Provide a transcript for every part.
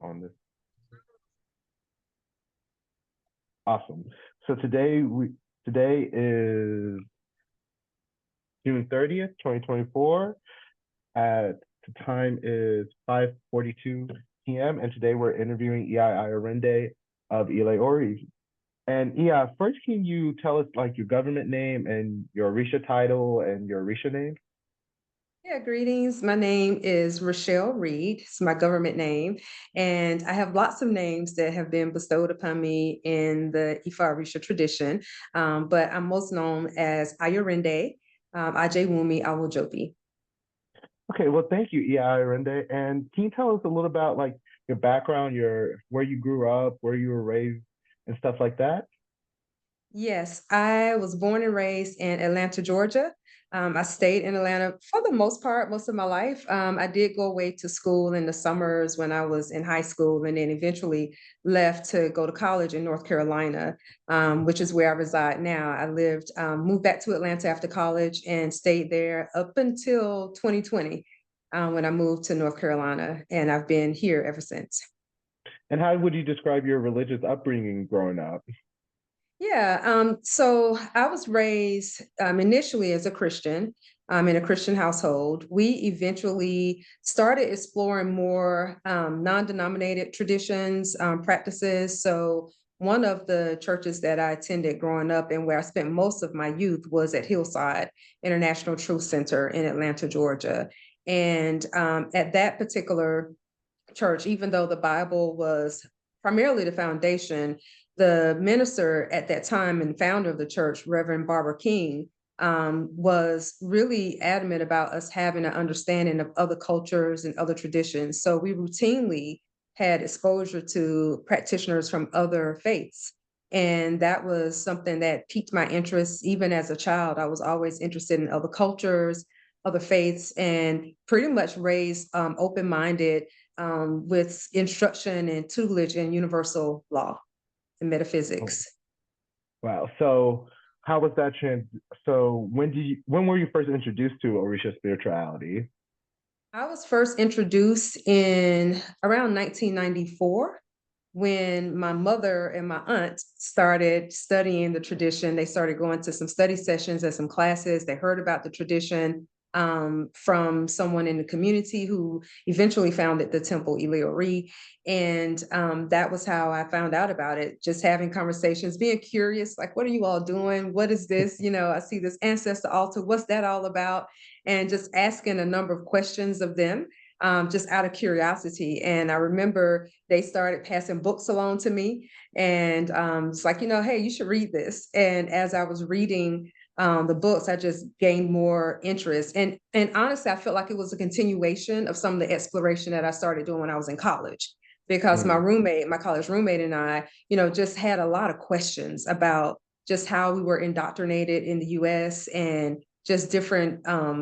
on this. Awesome. So today is June 30th, 2024. At the time is 5:42 p.m. and today we're interviewing Iya Ayorinde of Ile Ori. And Iya, first can you tell us like your government name and your Orisha title and your Orisha name? Yeah, greetings. My name is Rochelle Reed. It's my government name. And I have lots of names that have been bestowed upon me in the Ifa-Orisa tradition. But I'm most known as Ayorinde Ajewumi Awojobi. Okay, well, thank you, Iya Ayorinde. And can you tell us a little about like your background, your where you grew up, where you were raised, and stuff like that? Yes, I was born and raised in Atlanta, Georgia. I stayed in Atlanta for the most part, most of my life. I did go away to school in the summers when I was in high school, and then eventually left to go to college in North Carolina, which is where I reside now. Moved back to Atlanta after college and stayed there up until 2020, when I moved to North Carolina, and I've been here ever since. And how would you describe your religious upbringing growing up? Yeah, so I was raised initially as a Christian in a Christian household. We eventually started exploring more non-denominated traditions, practices. So one of the churches that I attended growing up and where I spent most of my youth was at Hillside International Truth Center in Atlanta, Georgia. And at that particular church, even though the Bible was primarily the foundation, the minister at that time and founder of the church, Reverend Barbara King, was really adamant about us having an understanding of other cultures and other traditions. So we routinely had exposure to practitioners from other faiths. And that was something that piqued my interest. Even as a child, I was always interested in other cultures, other faiths, and pretty much raised open-minded with instruction and tutelage in universal law and Oh, metaphysics. wow. So how was that trans? So when were you first introduced to Orisha spirituality? I was first introduced in around 1994 when my mother and my aunt started studying the tradition. They started going to some study sessions and some classes. They heard about the tradition from someone in the community who eventually founded the temple Ile Ori. And that was how I found out about it, just having conversations, being curious, like, what are you all doing? What is this? I see this ancestor altar. What's that all about? And just asking a number of questions of them, just out of curiosity. And I remember they started passing books along to me, and it's like, hey, you should read this. And as I was reading the books, I just gained more interest. And honestly, I felt like it was a continuation of some of the exploration that I started doing when I was in college, because Mm. my college roommate and I, just had a lot of questions about just how we were indoctrinated in the US and just different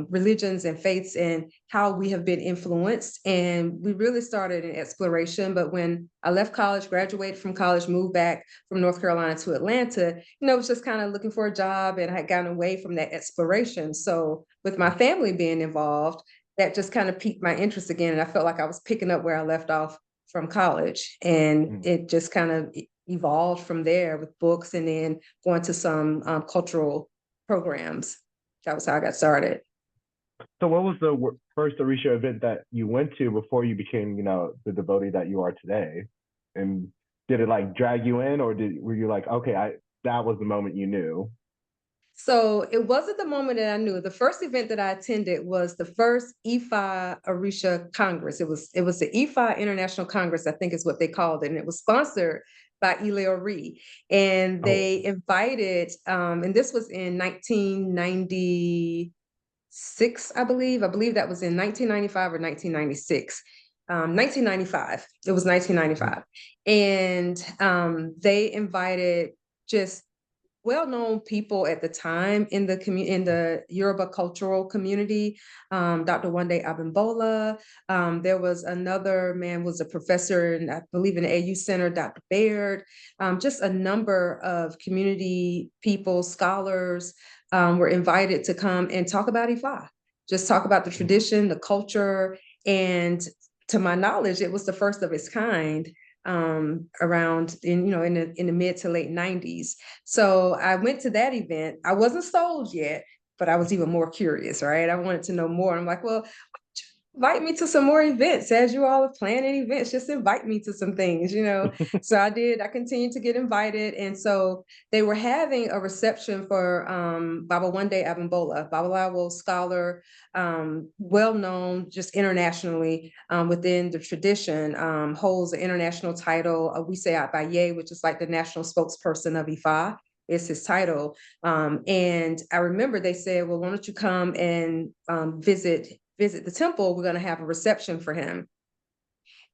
religions and faiths and how we have been influenced. And we really started an exploration. But when I left college, graduated from college, moved back from North Carolina to Atlanta, was just kind of looking for a job and I had gotten away from that exploration. So with my family being involved, that just kind of piqued my interest again. And I felt like I was picking up where I left off from college. And Mm. it just kind of evolved from there with books and then going to some cultural programs. That was how I got started. So what was the first Orisha event that you went to before you became, the devotee that you are today? And did it like drag you in, or were you like, okay, I that was the moment you knew? So it wasn't the moment that I knew. The first event that I attended was the first Ifa Orisha Congress. It was the Ifa International Congress, I think is what they called it, and it was sponsored by Ile Ori. And Oh, they invited, and this was in 1996, I believe. I believe that was in 1995 or 1996. 1995. It was mm, 1995. And they invited just well-known people at the time in the Yoruba cultural community. Dr. Wande Abimbola. There was another man was a professor, and I believe in the AU Center, Dr. Baird. Just a number of community people, scholars, were invited to come and talk about Ifa. Just talk about the mm. tradition, the culture, and to my knowledge, it was the first of its kind around in the mid to late 90s. So I went to that event. I wasn't sold yet, but I was even more curious, right? I wanted to know more. I'm like, well, invite me to some more events as you all are planning events. Just invite me to some things, you know. So I did. I continued to get invited, and so they were having a reception for Baba Wande Abimbola, Babalawo scholar, well known just internationally within the tradition. Holds an international title. We say Abaye, which is like the national spokesperson of Ifa. Is his title. And I remember they said, well, why don't you come and visit the temple? We're going to have a reception for him.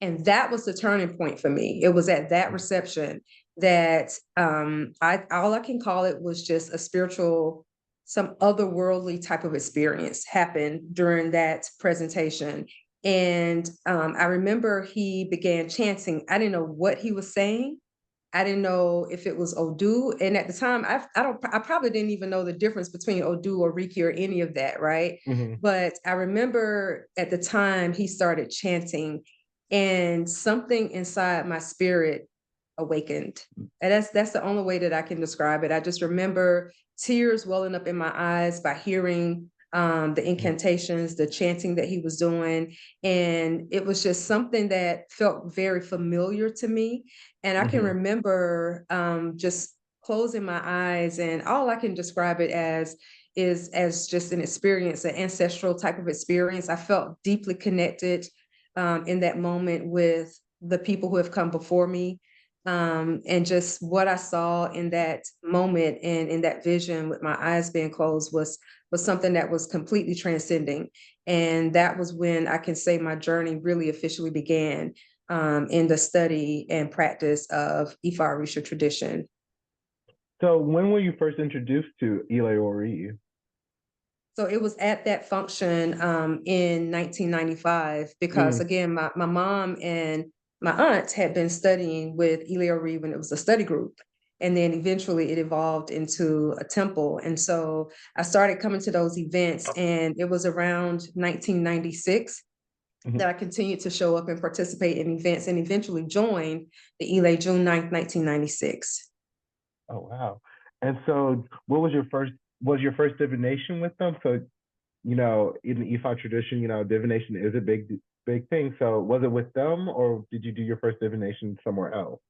And that was the turning point for me. It was at that reception that all I can call it was just a spiritual, some otherworldly type of experience happened during that presentation. And I remember he began chanting. I didn't know what he was saying. I didn't know if it was Odu. And at the time, I probably didn't even know the difference between Odu or Riki or any of that, right? Mm-hmm. But I remember at the time he started chanting and something inside my spirit awakened. And that's the only way that I can describe it. I just remember tears welling up in my eyes by hearing the incantations, the chanting that he was doing. And it was just something that felt very familiar to me. And I can remember just closing my eyes, and all I can describe it as is as just an experience, an ancestral type of experience. I felt deeply connected in that moment with the people who have come before me. And just what I saw in that moment and in that vision with my eyes being closed was something that was completely transcending. And that was when I can say my journey really officially began in the study and practice of Ifa-Orisa tradition. So when were you first introduced to Ile Ori? So it was at that function in 1995, because again, my mom and my aunt had been studying with Ile Ori when it was a study group. And then eventually it evolved into a temple. And so I started coming to those events, and it was around 1996 that I continued to show up and participate in events, and eventually joined the Ile June 9th, 1996. Oh wow! And so, what was your first? Was your first divination with them? So, in the Ifa tradition, divination is a big thing. So, was it with them, or did you do your first divination somewhere else?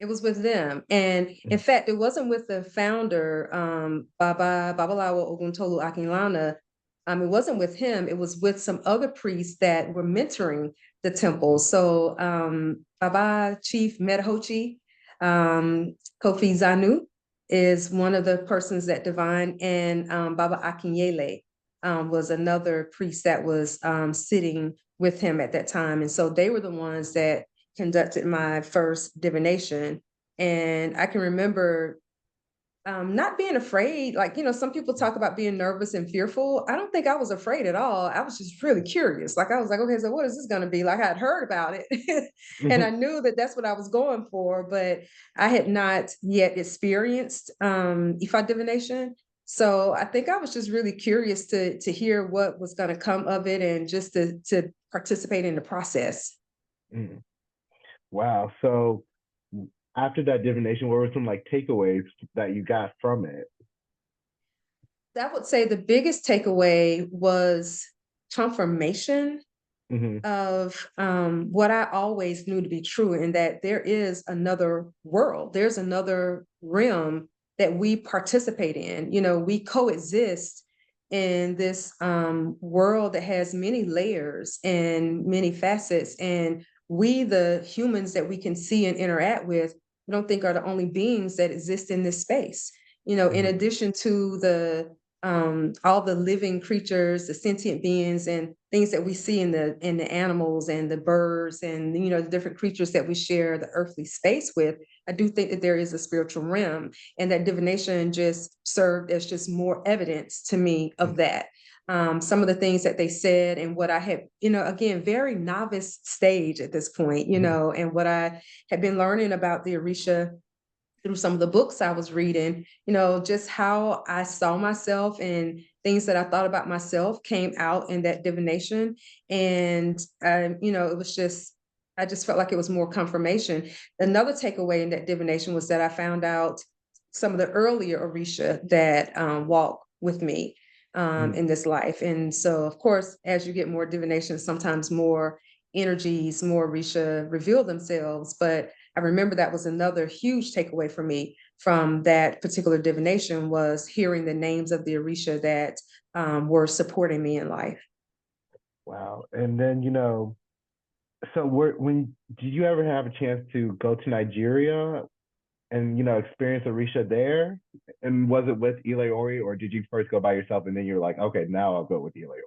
It was with them. And in fact, it wasn't with the founder, Babalawo Oguntolu Akinlana. It wasn't with him. It was with some other priests that were mentoring the temple. So Baba Chief Medahochi, Kofi Zanu is one of the persons that divine, and Baba Akinyele was another priest that was sitting with him at that time. And so they were the ones that conducted my first divination. And I can remember not being afraid. Like, some people talk about being nervous and fearful. I don't think I was afraid at all. I was just really curious. Like, I was like, okay, so what is this going to be? Like, I had heard about it and I knew that that's what I was going for, but I had not yet experienced Ifa divination. So I think I was just really curious to hear what was going to come of it, and just to participate in the process. Mm. Wow. So after that divination, what were some like takeaways that you got from it? I would say the biggest takeaway was confirmation of what I always knew to be true, and that there is another world, there's another realm that we participate in. We coexist in this world that has many layers and many facets, and we, the humans that we can see and interact with, I don't think are the only beings that exist in this space. In addition to the all the living creatures, the sentient beings and things that we see in the animals and the birds, and the different creatures that we share the earthly space with. I do think that there is a spiritual realm, and that divination just served as just more evidence to me of that. Some of the things that they said, and what I had, again, very novice stage at this point, and what I had been learning about the Orisha through some of the books I was reading, just how I saw myself and things that I thought about myself came out in that divination. And, it was just, I just felt like it was more confirmation. Another takeaway in that divination was that I found out some of the earlier Orisha that walk with me in this life. And so, of course, as you get more divination, sometimes more energies, more Orisha reveal themselves. But I remember that was another huge takeaway for me from that particular divination, was hearing the names of the Orisha that were supporting me in life. Wow. And then, so when did you ever have a chance to go to Nigeria and experience Orisha there? And was it with Ile Ori, or did you first go by yourself and then you're like, okay, now I'll go with Ile Ori?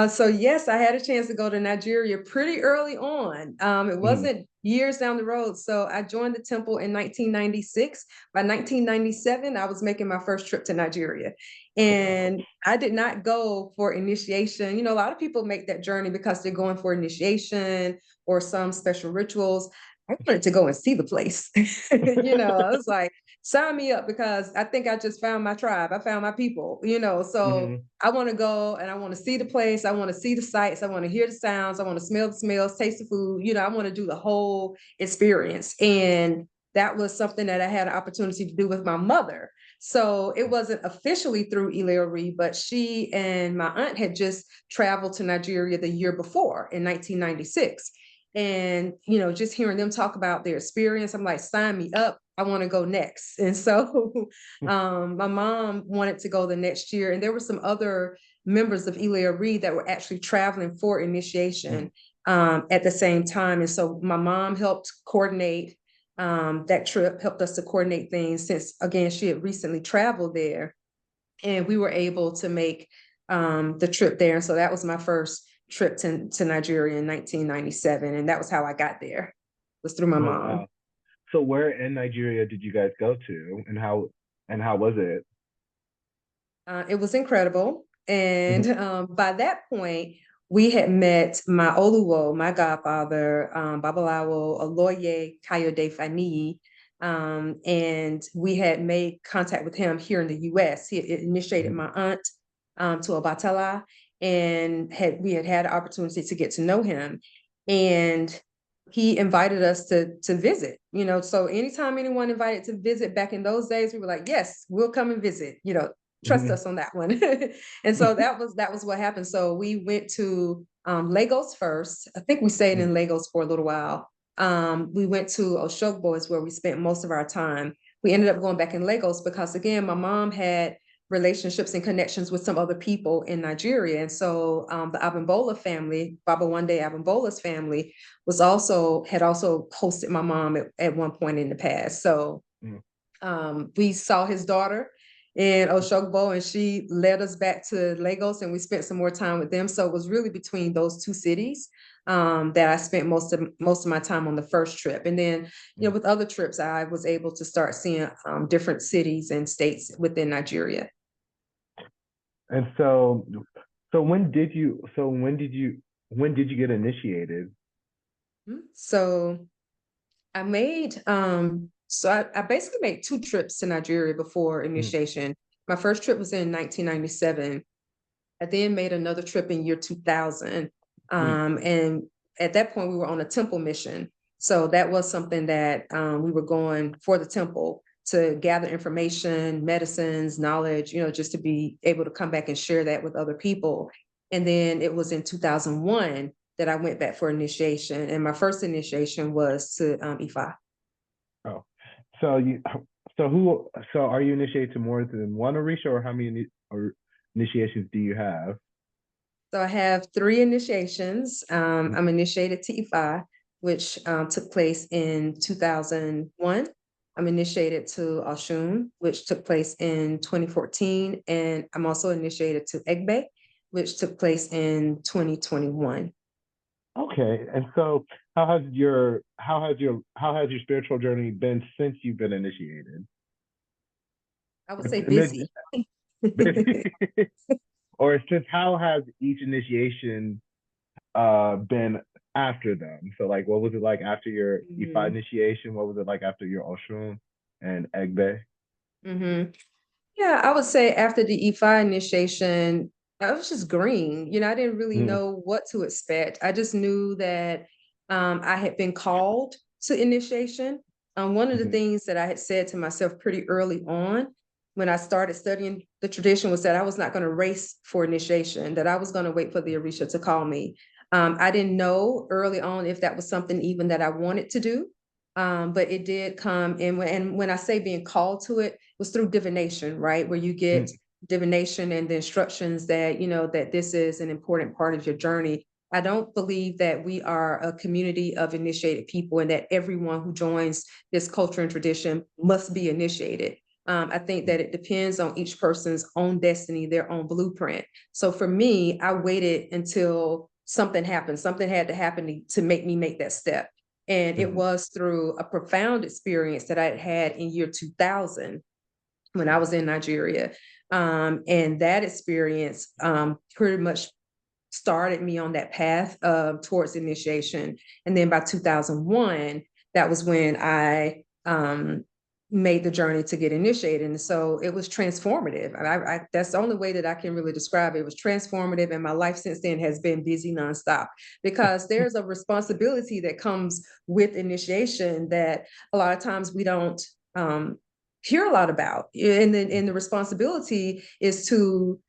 So yes, I had a chance to go to Nigeria pretty early on. It wasn't years down the road. So I joined the temple in 1996. By 1997, I was making my first trip to Nigeria. And I did not go for initiation. A lot of people make that journey because they're going for initiation or some special rituals. I wanted to go and see the place. I was like, sign me up, because I think I just found my tribe. I found my people. So I want to go and I want to see the place. I want to see the sights. I want to hear the sounds. I want to smell the smells, taste the food. I want to do the whole experience. And that was something that I had an opportunity to do with my mother. So it wasn't officially through Ile Ori, but she and my aunt had just traveled to Nigeria the year before in 1996. And, just hearing them talk about their experience, I'm like, sign me up. I want to go next. And so my mom wanted to go the next year. And there were some other members of Ile Ori that were actually traveling for initiation at the same time. And so my mom helped coordinate that trip, helped us to coordinate things, since, again, she had recently traveled there. And we were able to make the trip there. And so that was my first trip to Nigeria in 1997. And that was how I got there, was through my Oh, mom. wow. So where in Nigeria did you guys go to, and how was it? It was incredible. And by that point, we had met my Oluwo, my godfather, Babalawo Oloye Kayode Fani. And we had made contact with him here in the US. He had initiated my aunt to Obatala, and we had an opportunity to get to know him. And he invited us to visit. So anytime anyone invited to visit back in those days, we were like, yes, we'll come and visit. Trust us on that one. And so that was what happened. So we went to Lagos first. I think we stayed in Lagos for a little while. We went to Oshogbo, is where we spent most of our time. We ended up going back in Lagos because, again, my mom had relationships and connections with some other people in Nigeria. And so the Abimbola family, Baba Wande Abimbola's family, had also hosted my mom at one point in the past. So we saw his daughter in Oshogbo, and she led us back to Lagos, and we spent some more time with them. So it was really between those two cities that I spent most of my time on the first trip. And then, with other trips, I was able to start seeing different cities and states within Nigeria. And when did you get initiated? So I made I basically made two trips to Nigeria before initiation. My first trip was in 1997. I then made another trip in year 2000. And at that point we were on a temple mission. So that was something that we were going for the temple to gather information, medicines, knowledge, just to be able to come back and share that with other people. And then it was in 2001 that I went back for initiation. And my first initiation was to Ifa. Oh, so are you initiated to more than one Orisha, or how many initiations do you have? So I have three initiations. I'm initiated to Ifa, which took place in 2001. I'm initiated to Oshun, which took place in 2014. And I'm also initiated to Egbe, which took place in 2021. Okay, and so how has your spiritual journey been since you've been initiated? I would say busy. Or since how has each initiation been after them? So like, what was it like after your Ifa initiation? What was it like after your Oshun and Egbe? Yeah, I would say after the Ifa initiation, I was just green. I didn't really Mm, know what to expect. I just knew that I had been called to initiation. One of the mhm, things that I had said to myself pretty early on when I started studying the tradition was that I was not going to race for initiation, that I was going to wait for the Orisha to call me. I didn't know early on if that was something even that I wanted to do. But it did come, and when I say being called to it, was through divination, right? Where you get mm, divination and the instructions that, that this is an important part of your journey. I don't believe that we are a community of initiated people and that everyone who joins this culture and tradition must be initiated. I think mm, that it depends on each person's own destiny, their own blueprint. So for me, I waited until something happened. Something had to happen to make me make that step. And it mhm, was through a profound experience that I had in year 2000 when I was in Nigeria. And that experience pretty much started me on that path towards initiation. And then by 2001, that was when I made the journey to get initiated. And so it was transformative. That's the only way that I can really describe it. It was transformative. And my life since then has been busy nonstop because there's a responsibility that comes with initiation that a lot of times we don't hear a lot about. And the responsibility is to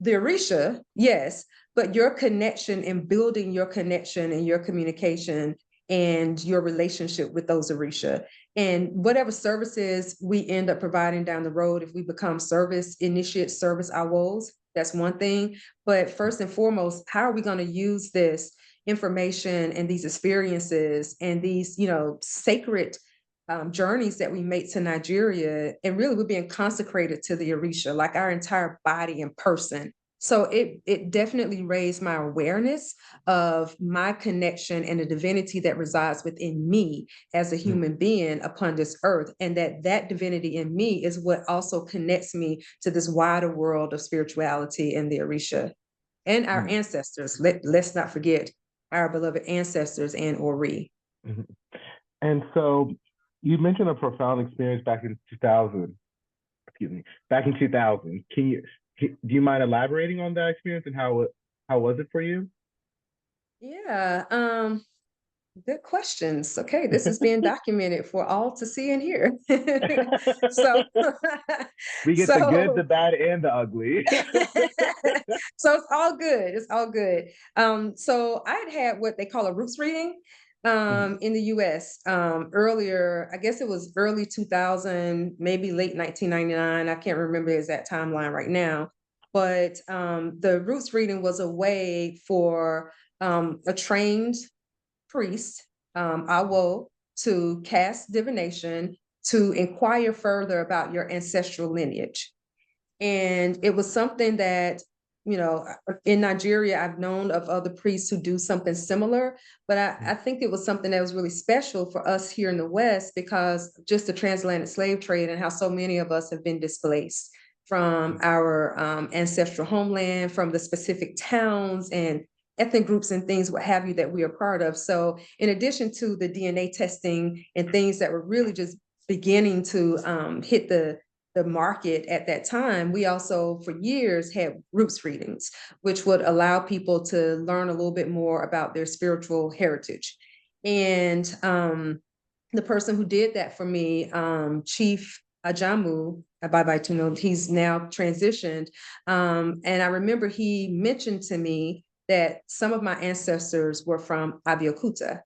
the Orisha, yes, but your connection and building your connection and your communication and your relationship with those Orisha. And whatever services we end up providing down the road, if we become service initiates, service awos, that's one thing. But first and foremost, how are we going to use this information and these experiences and these, sacred journeys that we make to Nigeria, and really we're being consecrated to the Orisha, like our entire body and person. So it definitely raised my awareness of my connection and the divinity that resides within me as a mm, human being upon this earth, and that divinity in me is what also connects me to this wider world of spirituality and the Orisha and our mm, ancestors. Let's not forget our beloved ancestors and Ori. mhm. And so you mentioned a profound experience back in 2000, excuse me, back in 2000. Do you mind elaborating on that experience and how was it for you? Yeah, good questions. Okay, this is being documented for all to see and hear. So, We get the good, the so, bad, and the ugly. so it's all good. It's all good. So I had what they call a roots reading Mhm, in the US earlier, I guess it was early 2000, maybe late 1999. I can't remember the exact timeline right now. But the roots reading was a way for a trained priest, Awo, to cast divination to inquire further about your ancestral lineage. And it was something that, in Nigeria, I've known of other priests who do something similar, but I think it was something that was really special for us here in the West because just the transatlantic slave trade and how so many of us have been displaced from our ancestral homeland, from the specific towns and ethnic groups and things, what have you, that we are part of. So in addition to the DNA testing and things that were really just beginning to hit the market at that time, we also for years had roots readings, which would allow people to learn a little bit more about their spiritual heritage. And the person who did that for me, Chief Ajamu Ababaituno, he's now transitioned. And I remember he mentioned to me that some of my ancestors were from Abeokuta,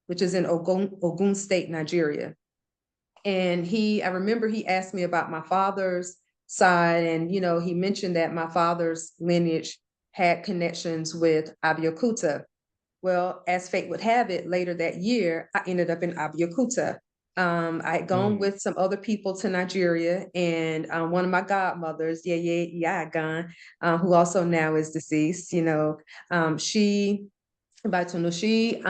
which is in Ogun State, Nigeria. And I remember he asked me about my father's side, and he mentioned that my father's lineage had connections with Abeokuta. Well, as fate would have it, later that year, I ended up in Abeokuta. I had gone mm, with some other people to Nigeria, and one of my godmothers, Iya Ayorinde, who also now is deceased, she, she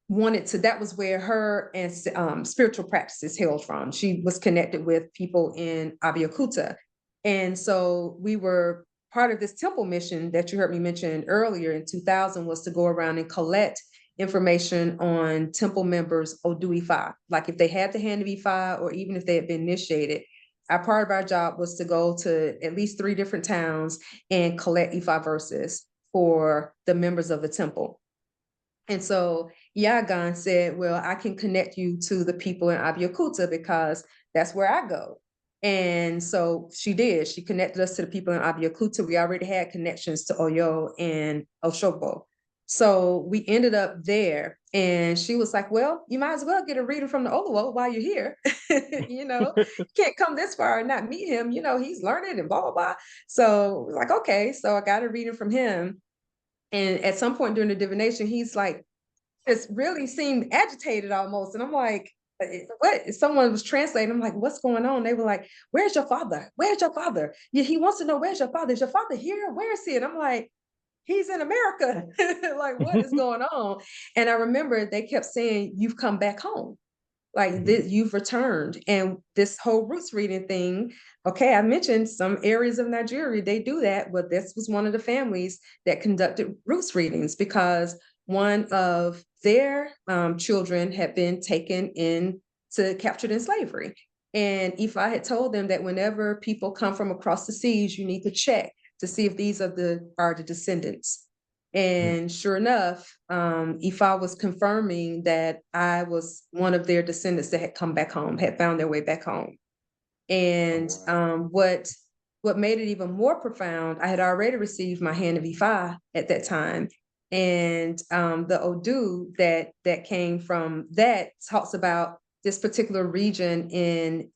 wanted to, that was where her and spiritual practices hailed from. She was connected with people in Abeokuta. And so we were part of this temple mission that you heard me mention earlier in 2000 was to go around and collect information on temple members Odu Ifa, like if they had the hand of Ifa or even if they had been initiated. part of our job was to go to at least 3 different towns and collect Ifa verses for the members of the temple. And so Yagan said, well, I can connect you to the people in Abeokuta because that's where I go. And so she did. She connected us to the people in Abeokuta. We already had connections to Oyo and Oshogbo. So we ended up there, and she was like, well, you might as well get a reader from the Oluwo while you're here. You know, can't come this far and not meet him. You know, he's learning and blah, blah, blah. So like, okay. So I got a reading from him. And at some point during the divination, he's like, it's really seemed agitated almost. And I'm like, what? Someone was translating. I'm like, what's going on? They were like, where's your father? Where's your father? Yeah, he wants to know, where's your father? Is your father here? Where is he? And I'm like, he's in America. Like, what is going on? And I remember they kept saying, you've come back home. Like you've returned. And this whole roots reading thing, okay, I mentioned some areas of Nigeria, they do that, but this was one of the families that conducted roots readings because one of their children had been taken captured in slavery. And Ifa had told them that whenever people come from across the seas, you need to check to see if these are the descendants. And sure enough, Ifa was confirming that I was one of their descendants that had come back home, had found their way back home. And what made it even more profound, I had already received my hand of Ifa at that time. And the Odu that came from that talks about this particular region in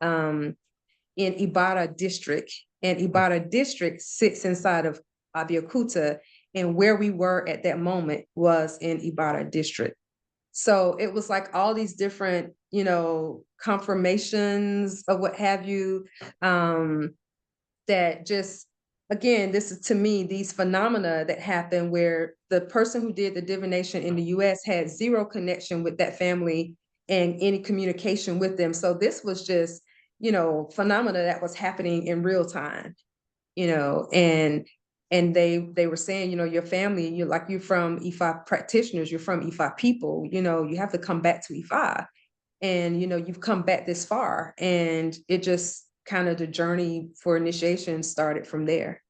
Ibadan district. And Ibadan district sits inside of Abeokuta, and where we were at that moment was in Ibadan district. So it was like all these different, confirmations of what have you, that just, again, this is to me, these phenomena that happen where the person who did the divination in the US had zero connection with that family and any communication with them. So this was just, phenomena that was happening in real time, and they were saying, your family, you're from Ifa practitioners, you're from Ifa people, you have to come back to Ifa. And you've come back this far. And it just kind of, the journey for initiation started from there.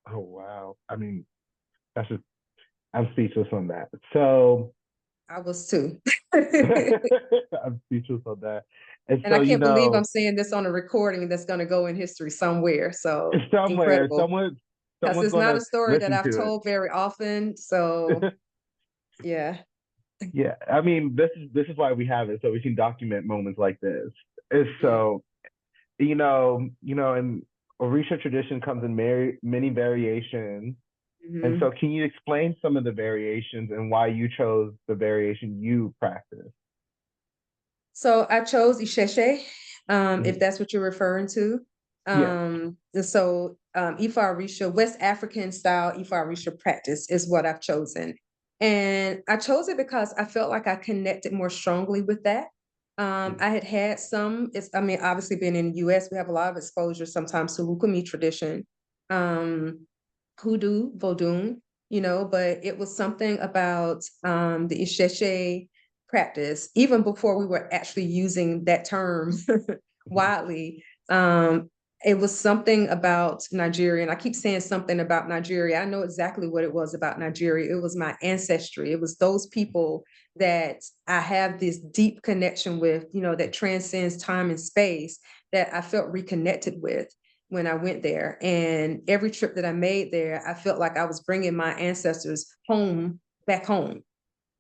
Oh wow. I mean, that's just, I'm speechless on that. So I was too. I'm speechless on that. And And so, I can't believe I'm saying this on a recording that's going to go in history somewhere. So somewhere, incredible. Because someone's it's not gonna a story that listen I've to told very often. So it. yeah. Yeah, I mean, this is why we have it, so we can document moments like this. It's Yeah. so, and Orisha tradition comes in many variations. And Mhm. so can you explain some of the variations and why you chose the variation you practice? So I chose Isheshe, if Mhm. that's what you're referring to. Yeah. And so Ifa-Orisha, West African style Ifa-Orisha practice is what I've chosen. And I chose it because I felt like I connected more strongly with that. I had some, obviously being in the US, we have a lot of exposure sometimes to Lukumi tradition, hoodoo, Vodun, but it was something about the Isheshe practice, even before we were actually using that term widely. It was something about Nigeria, and I keep saying something about Nigeria. I know exactly what it was about Nigeria. It was my ancestry. It was those people that I have this deep connection with, that transcends time and space, that I felt reconnected with when I went there. And every trip that I made there, I felt like I was bringing my ancestors back home,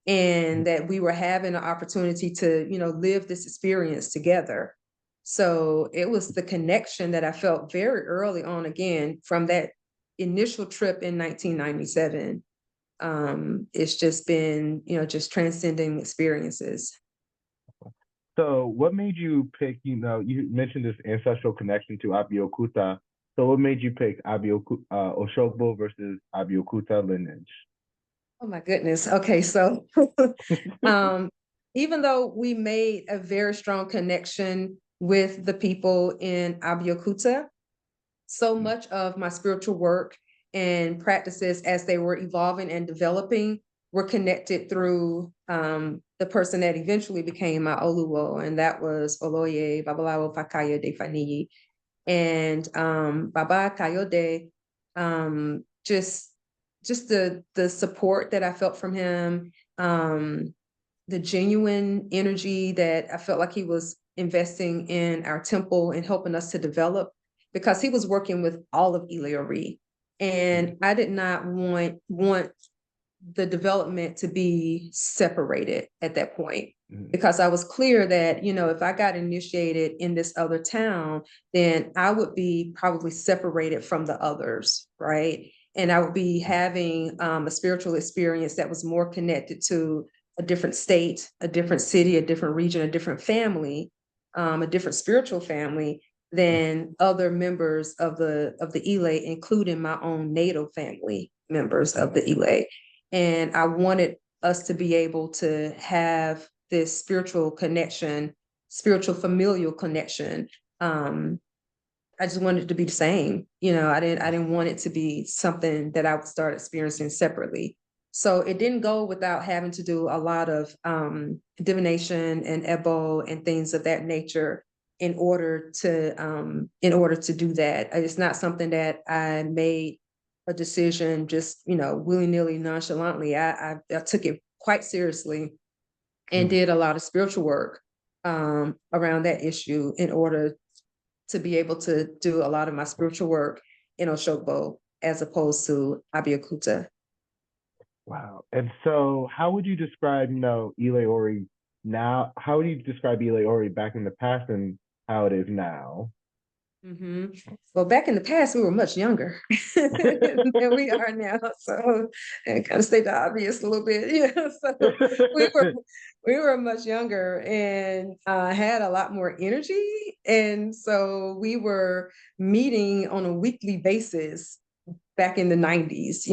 and that we were having an opportunity to, live this experience together. So it was the connection that I felt very early on, again, from that initial trip in 1997. It's just been, just transcending experiences. So what made you pick, you mentioned this ancestral connection to Abeokuta. So what made you pick Oshogbo versus Abeokuta lineage? Oh my goodness. Okay, so even though we made a very strong connection with the people in Abeokuta, so much of my spiritual work and practices as they were evolving and developing were connected through the person that eventually became my Oluwo, and that was Oloye Babalawo Fakaya Defaniyi. and Baba Kayode, just the support that I felt from him, the genuine energy that I felt like he was investing in our temple and helping us to develop, because he was working with all of Ile Ori. And I did not want the development to be separated at that point, because I was clear that, if I got initiated in this other town, then I would be probably separated from the others, right? And I would be having a spiritual experience that was more connected to a different state, a different city, a different region, a different family, a different spiritual family than other members of the Ile, including my own natal family members of the Ile. And I wanted us to be able to have this spiritual connection, spiritual familial connection. I just wanted it to be the same. I didn't want it to be something that I would start experiencing separately. So it didn't go without having to do a lot of divination and ebo and things of that nature in order to do that. It's not something that I made a decision just, willy-nilly, nonchalantly. I took it quite seriously and did a lot of spiritual work around that issue in order to be able to do a lot of my spiritual work in Oshogbo as opposed to Abiyakuta. Wow. And so how would you describe, Ile Ori now? How would you describe Ile Ori back in the past and how it is now? Well, back in the past, we were much younger than we are now. So, and kind of state the obvious a little bit. Yeah. So we were much younger and had a lot more energy. And so we were meeting on a weekly basis back in the 90s,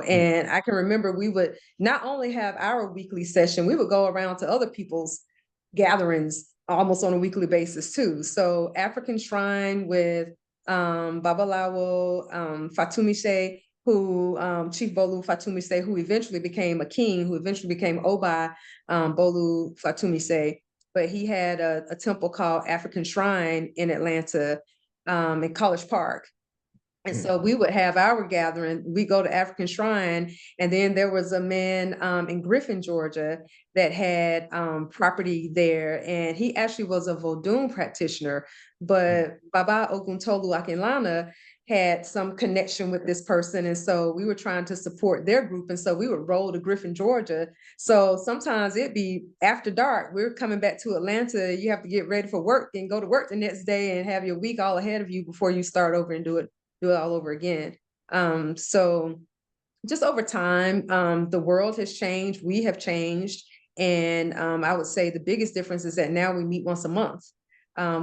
and I can remember we would not only have our weekly session, we would go around to other people's gatherings almost on a weekly basis too. So African Shrine with Babalawo Fatumise, who Chief Bolu Fatumise, who eventually became a king, who eventually became Oba Bolu Fatumise. But he had a temple called African Shrine in Atlanta, in College Park. And so we would have our gathering, we go to African Shrine, and then there was a man in Griffin, Georgia, that had property there, and he actually was a Vodun practitioner, but Baba Oguntolu Akinlana had some connection with this person, and so we were trying to support their group, and so we would roll to Griffin, Georgia. So sometimes it'd be after dark, we're coming back to Atlanta, you have to get ready for work and go to work the next day and have your week all ahead of you before you start over and do it all over again. So just over time, the world has changed, we have changed. And I would say the biggest difference is that now we meet once a month.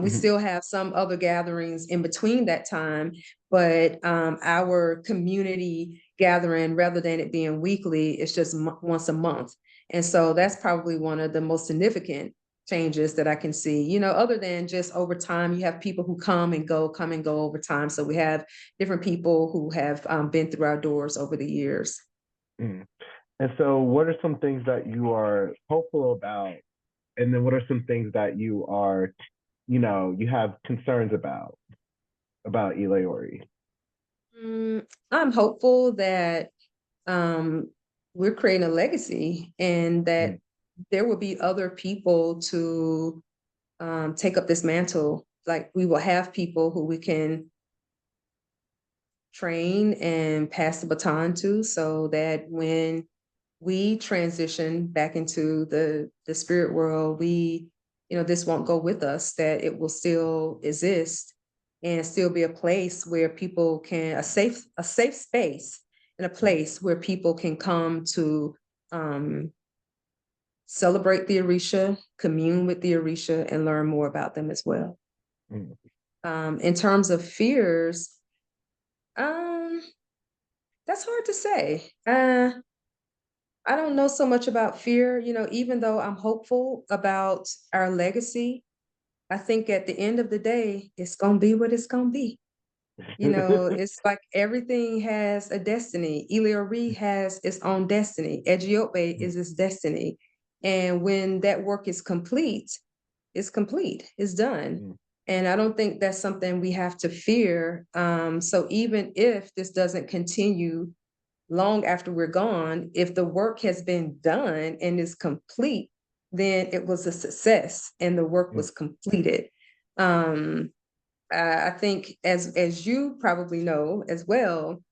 We still have some other gatherings in between that time, but our community gathering, rather than it being weekly, it's just once a month. And so that's probably one of the most significant changes that I can see, other than just over time, you have people who come and go over time. So we have different people who have been through our doors over the years. And so what are some things that you are hopeful about? And then what are some things that you are, you have concerns about Ile Ori? I'm hopeful that we're creating a legacy and that there will be other people to take up this mantle. Like we will have people who we can train and pass the baton to, so that when we transition back into the spirit world, this won't go with us, that it will still exist and still be a place where people can, a safe space and a place where people can come to celebrate the Orisha, commune with the Orisha, and learn more about them as well. In terms of fears, that's hard to say. I don't know so much about fear, even though I'm hopeful about our legacy. I think at the end of the day, it's gonna be what it's gonna be. It's like everything has a destiny. Ile Ori has its own destiny. Ejiope is its destiny. And when that work is complete, it's complete, it's done. And I don't think that's something we have to fear. So even if this doesn't continue long after we're gone, if the work has been done and is complete, then it was a success and the work Mm, was completed. I think as you probably know as well,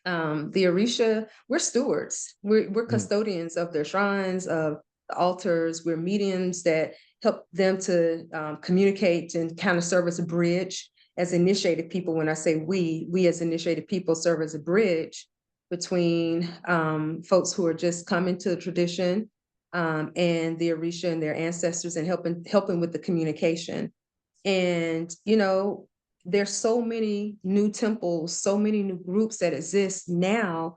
the Orisha, we're stewards. We're mm, custodians of their shrines, of the altars. We're mediums that help them to communicate and kind of serve as a bridge. As initiated people, when I say we as initiated people serve as a bridge between folks who are just coming to the tradition and the Orisha and their ancestors, and helping with the communication. And, there's so many new temples, so many new groups that exist now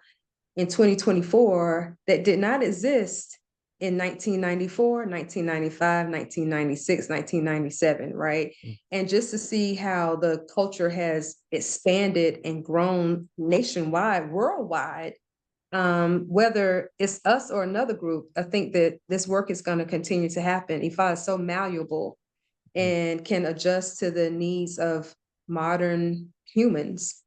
in 2024 that did not exist in 1994, 1995, 1996, 1997, right? mm, And just to see how the culture has expanded and grown nationwide, worldwide, whether it's us or another group, I think that this work is going to continue to happen. Ifa is so malleable mm, and can adjust to the needs of modern humans.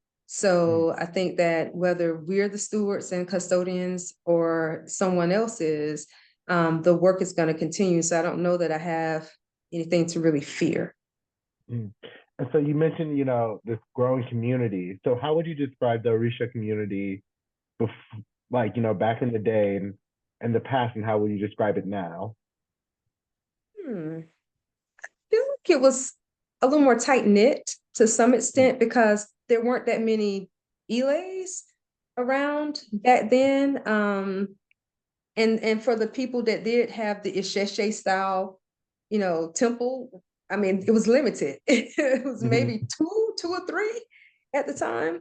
mm. So I think that whether we're the stewards and custodians or someone else is, the work is going to continue. So I don't know that I have anything to really fear. Mm. And so you mentioned, this growing community. So how would you describe the Orisha community, like, back in the day and the past, and how would you describe it now? Hmm. I feel like it was a little more tight knit to some Mm, extent because there weren't that many Iles around back then. And for the people that did have the Isheshe style, temple, I mean, it was limited. It was mhm, maybe two or three at the time.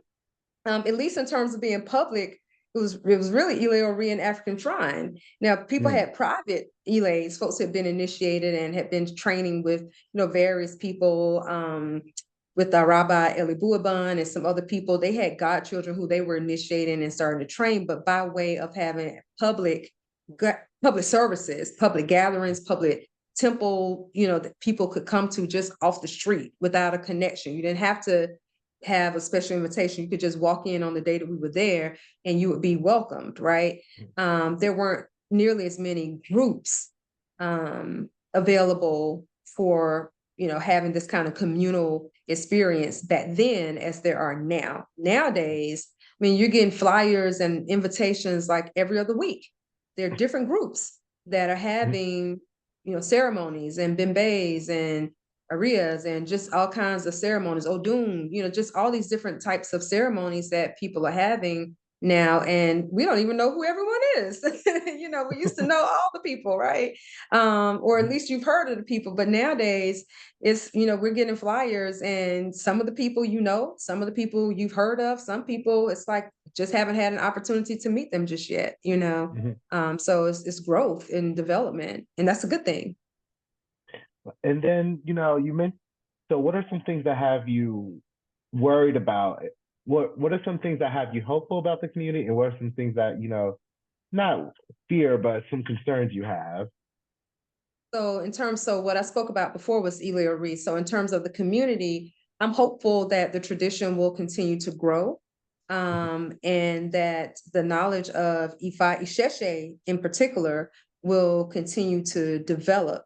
At least in terms of being public, it was really Ile Ori and African Shrine. Now, people mm, had private Iles, folks had been initiated and had been training with, various people, with the Rabbi Elibuaban and some other people. They had godchildren who they were initiating and starting to train, but by way of having public services, public gatherings, public temple, that people could come to just off the street without a connection. You didn't have to have a special invitation. You could just walk in on the day that we were there and you would be welcomed, right? mm, There weren't nearly as many groups available for, having this kind of communal experience back then as there are now. Nowadays, I mean, you're getting flyers and invitations like every other week. There are different groups that are mhm, having, ceremonies and bimbays and arias and just all kinds of ceremonies, Odun, just all these different types of ceremonies that people are having now. And we don't even know who everyone is. We used to know all the people, right? Or at mhm, least you've heard of the people. But nowadays, it's, we're getting flyers and some of the people, some of the people you've heard of, some people, it's like just haven't had an opportunity to meet them just yet. mhm. So it's growth and development, and that's a good thing. And then, you mentioned, so what are some things that have you worried about it? What are some things that have you hopeful about the community, and what are some things that, not fear, but some concerns you have? So what I spoke about before was Ile Ori. So in terms of the community, I'm hopeful that the tradition will continue to grow, Mhm, and that the knowledge of Ifa Isheshe in particular will continue to develop.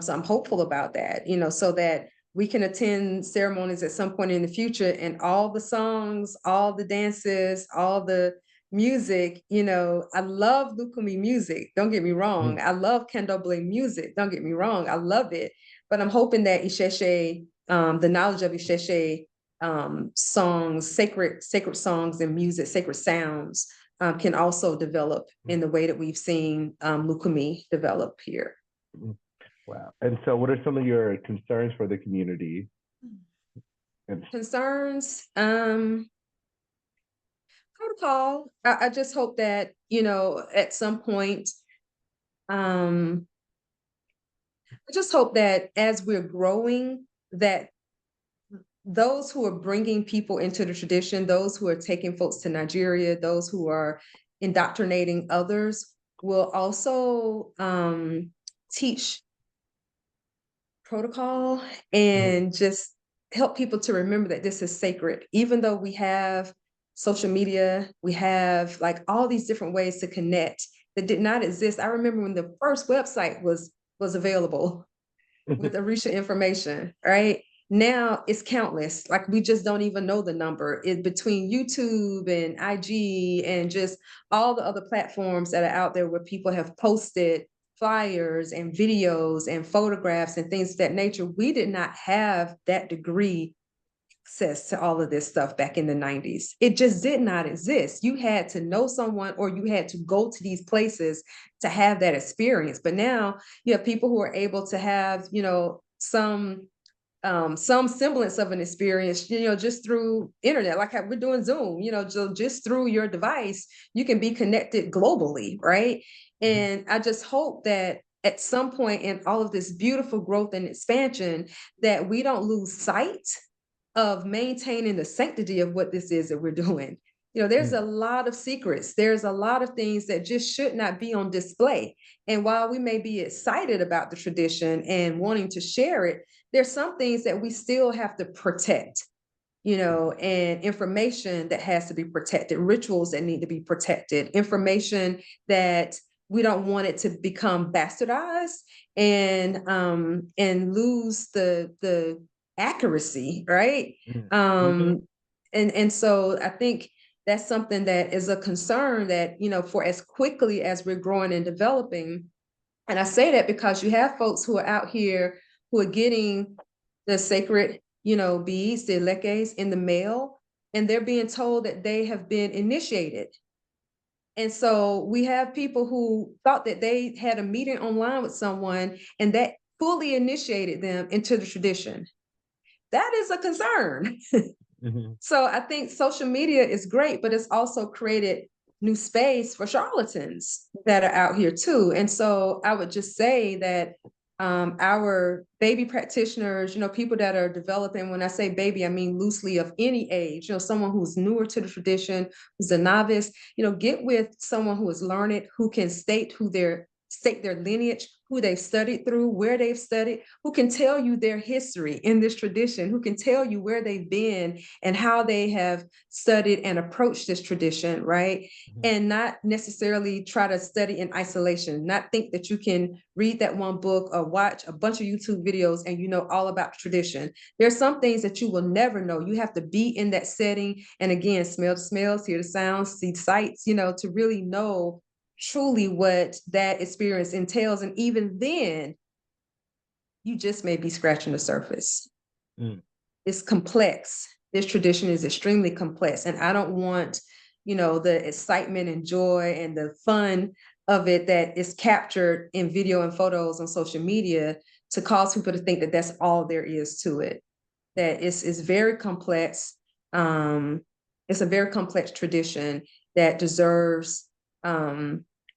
So I'm hopeful about that, so that we can attend ceremonies at some point in the future and all the songs, all the dances, all the music, I love Lukumi music. Don't get me wrong. mhm, I love Candomblé music. Don't get me wrong. I love it. But I'm hoping that Isheshe, the knowledge of Isheshe songs, sacred songs and music, sacred sounds, can also develop in mhm, the way that we've seen Lukumi develop here. mhm. Wow. And so what are some of your concerns for the community? And Concerns, protocol. I just hope that, at some point, um, I just hope that as we're growing, that those who are bringing people into the tradition, those who are taking folks to Nigeria, those who are indoctrinating others will also teach protocol and just help people to remember that this is sacred, even though we have social media, we have like all these different ways to connect that did not exist. I remember when the first website was available with Orisha information, right? Now it's countless. Like we just don't even know the number. It between YouTube and IG and just all the other platforms that are out there where people have posted flyers and videos and photographs and things of that nature. We did not have that degree access to all of this stuff back in the 90s. It just did not exist. You had to know someone or you had to go to these places to have that experience. But now you have people who are able to have, some semblance of an experience, just through internet, like how we're doing Zoom, just through your device, you can be connected globally, right? And I just hope that at some point in all of this beautiful growth and expansion, that we don't lose sight of maintaining the sanctity of what this is that we're doing. There's a lot of secrets. There's a lot of things that just should not be on display. And while we may be excited about the tradition and wanting to share it, there's some things that we still have to protect, and information that has to be protected, rituals that need to be protected, information that we don't want it to become bastardized and lose the accuracy, right? And so I think that's something that is a concern that, for as quickly as we're growing and developing. And I say that because you have folks who are out here who are getting the sacred, beads, the lekes in the mail, and they're being told that they have been initiated. And so we have people who thought that they had a meeting online with someone and that fully initiated them into the tradition. That is a concern. So I think social media is great, but it's also created new space for charlatans that are out here too. And so I would just say that our baby practitioners, people that are developing, when I say baby, I mean loosely of any age, someone who's newer to the tradition, who's a novice, get with someone who is learned, who can state their lineage, who they've studied through, where they've studied, who can tell you their history in this tradition, who can tell you where they've been and how they have studied and approached this tradition, right? And not necessarily try to study in isolation, not think that you can read that one book or watch a bunch of YouTube videos and you know all about the tradition. There's some things that you will never know. You have to be in that setting. And again, smell the smells, hear the sounds, see the sights, to really know truly what that experience entails. And even then, you just may be scratching the surface. It's complex. This tradition is extremely complex. And I don't want, the excitement and joy and the fun of it that is captured in video and photos on social media to cause people to think that that's all there is to it. That it's very complex. It's a very complex tradition that deserves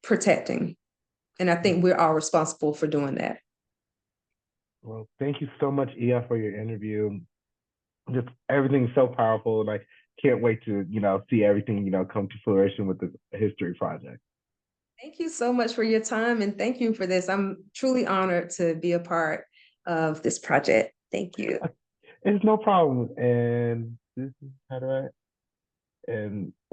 protecting. And I think we're all responsible for doing that. Well, thank you so much, Iya, for your interview. Just everything's so powerful, and I can't wait to, see everything, come to fruition with the history project. Thank you so much for your time, and thank you for this. I'm truly honored to be a part of this project. Thank you. It's no problem. And this is how do I and